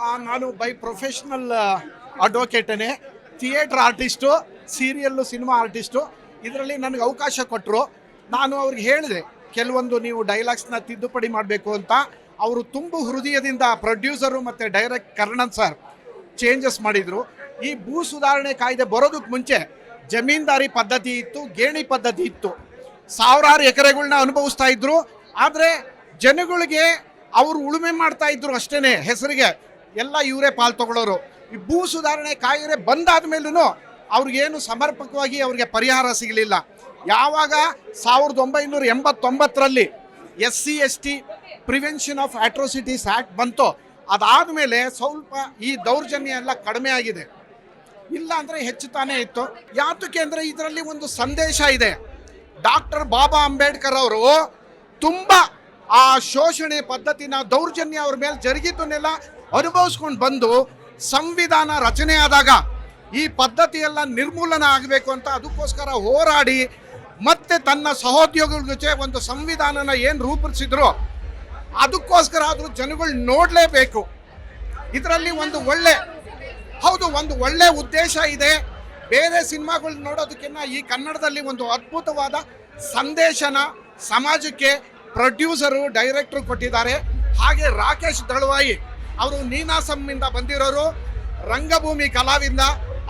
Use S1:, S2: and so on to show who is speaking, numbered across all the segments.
S1: ನಾನು by professional ಅಡ್ವೊಕೇಟನೇ, theatre artist, serial, cinema artist. ಇದರಲ್ಲಿ ನನಗೆ ಅವಕಾಶ ಕೊಟ್ಟರು. ನಾನು ಅವ್ರಿಗೆ ಹೇಳಿದೆ ಕೆಲವೊಂದು ನೀವು ಡೈಲಾಗ್ಸ್ನ ತಿದ್ದುಪಡಿ ಮಾಡಬೇಕು ಅಂತ. ಅವರು ತುಂಬು ಹೃದಯದಿಂದ ಪ್ರೊಡ್ಯೂಸರು ಮತ್ತು ಡೈರೆಕ್ಟ್ ಕರ್ಣನ್ ಸರ್ ಚೇಂಜಸ್ ಮಾಡಿದರು. ಈ ಭೂ ಸುಧಾರಣೆ ಕಾಯ್ದೆ ಬರೋದಕ್ಕೆ ಮುಂಚೆ ಜಮೀನ್ದಾರಿ ಪದ್ಧತಿ ಇತ್ತು, ಗೇಣಿ ಪದ್ಧತಿ ಇತ್ತು. ಸಾವಿರಾರು ಎಕರೆಗಳನ್ನ ಅನುಭವಿಸ್ತಾ ಇದ್ರು. ಆದರೆ ಜನಗಳಿಗೆ ಅವರು ಉಳುಮೆ ಮಾಡ್ತಾ ಇದ್ರು ಅಷ್ಟೇ, ಹೆಸರಿಗೆ ಎಲ್ಲ ಇವರೇ ಪಾಲು ತಗೊಳ್ಳೋರು. ಈ ಭೂ ಸುಧಾರಣೆ ಕಾಯ್ದೆ ಬಂದಾದ ಮೇಲೂ ಅವ್ರಿಗೇನು ಸಮರ್ಪಕವಾಗಿ ಅವ್ರಿಗೆ ಪರಿಹಾರ ಸಿಗಲಿಲ್ಲ. ಯಾವಾಗ 1989ರಲ್ಲಿ SC/ST prevention of atrocities act ಬಂತೋ ಅದಾದಮೇಲೆ ಸ್ವಲ್ಪ ಈ ದೌರ್ಜನ್ಯ ಎಲ್ಲ ಕಡಿಮೆ ಆಗಿದೆ. ಇಲ್ಲ ಅಂದರೆ ಹೆಚ್ಚುತ್ತಾನೇ ಇತ್ತು. ಯಾತಕ್ಕೆ ಅಂದರೆ ಇದರಲ್ಲಿ ಒಂದು ಸಂದೇಶ ಇದೆ. ಡಾಕ್ಟರ್ ಬಾಬಾ ಅಂಬೇಡ್ಕರ್ ಅವರು ತುಂಬ ಆ ಶೋಷಣೆ ಪದ್ಧತಿನ, ದೌರ್ಜನ್ಯ ಅವ್ರ ಮೇಲೆ ಜರುಗಿದ್ದನ್ನೆಲ್ಲ ಅನುಭವಿಸ್ಕೊಂಡು ಬಂದು ಸಂವಿಧಾನ ರಚನೆ ಆದಾಗ ಈ ಪದ್ಧತಿಯೆಲ್ಲ ನಿರ್ಮೂಲನ ಆಗಬೇಕು ಅಂತ ಅದಕ್ಕೋಸ್ಕರ ಹೋರಾಡಿ ಮತ್ತೆ ತನ್ನ ಸಹೋದ್ಯೋಗಿಗಳ ಜೊತೆ ಒಂದು ಸಂವಿಧಾನನ ಏನು ರೂಪಿಸಿದ್ರು ಅದಕ್ಕೋಸ್ಕರ ಆದರೂ ಜನಗಳು ನೋಡಲೇಬೇಕು. ಇದರಲ್ಲಿ ಒಂದು ಒಳ್ಳೆ ಉದ್ದೇಶ ಇದೆ. ಬೇರೆ ಸಿನಿಮಾಗಳು ನೋಡೋದಕ್ಕಿಂತ ಈ ಕನ್ನಡದಲ್ಲಿ ಒಂದು ಅದ್ಭುತವಾದ ಸಂದೇಶನ ಸಮಾಜಕ್ಕೆ ಪ್ರೊಡ್ಯೂಸರು, ಡೈರೆಕ್ಟ್ರು ಕೊಟ್ಟಿದ್ದಾರೆ. ಹಾಗೆ ರಾಕೇಶ್ ದಳವಾಯಿ ಅವರು ನೀನಾಸಂನಿಂದ ಬಂದಿರೋರು, ರಂಗಭೂಮಿ ಕಲಾವಿದ.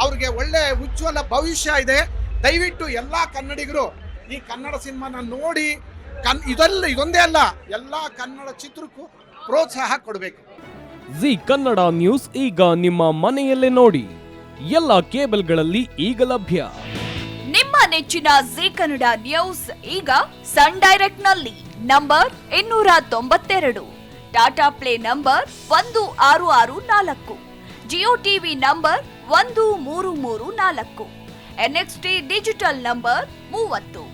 S1: ಅವ್ರಿಗೆ ಒಳ್ಳೆ ಉಜ್ವಲ ಭವಿಷ್ಯ ಇದೆ. ದಯವಿಟ್ಟು ಎಲ್ಲ ಕನ್ನಡಿಗರು ಈ ಕನ್ನಡ ಸಿನಿಮಾನ ನೋಡಿ ಇದೊಂದೇ ಅಲ್ಲ, ಎಲ್ಲ ಕನ್ನಡ ಚಿತ್ರಕ್ಕೂ ಪ್ರೋತ್ಸಾಹ ಕೊಡಬೇಕು.
S2: ಜಿ ಕನ್ನಡ ನ್ಯೂಸ್ ಈಗ ನಿಮ್ಮ ಮನೆಯಲ್ಲೇ ನೋಡಿ. ಎಲ್ಲ ಕೇಬಲ್ಗಳಲ್ಲಿ ಈಗ ಲಭ್ಯ.
S3: ನಿಮ್ಮ ನೆಚ್ಚಿನ ಜಿ ಕನ್ನಡ ನ್ಯೂಸ್ ಈಗ ಸನ್ ಡೈರೆಕ್ಟ್ ನಲ್ಲಿ number 292, Tata play number 1664, Jio TV number 1334, NXT digital number 30,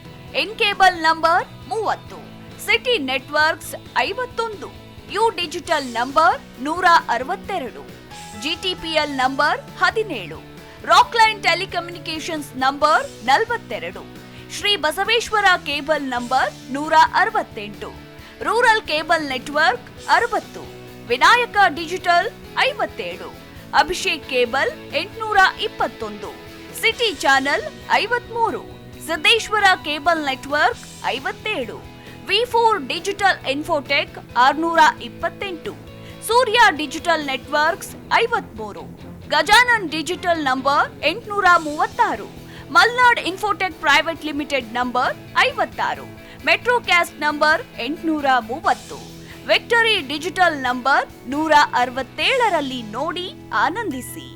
S3: in cable number 30, city networks 51, U digital number 162, GTPL number 17, Rockline telecommunications number 42, Shri Basaveshwara cable number 168, rural cable network 60, Vinayaka digital 57, Abhishek cable 821, city channel 53, Siddeshwara cable network 57, V4 digital Infotech 628, Surya digital networks 53, Gajanan digital number 836, Malnad infotech private limited number 56, metrocast number 830, victory digital number 167ರಲ್ಲಿ ನೋಡಿ ಆನಂದಿಸಿ.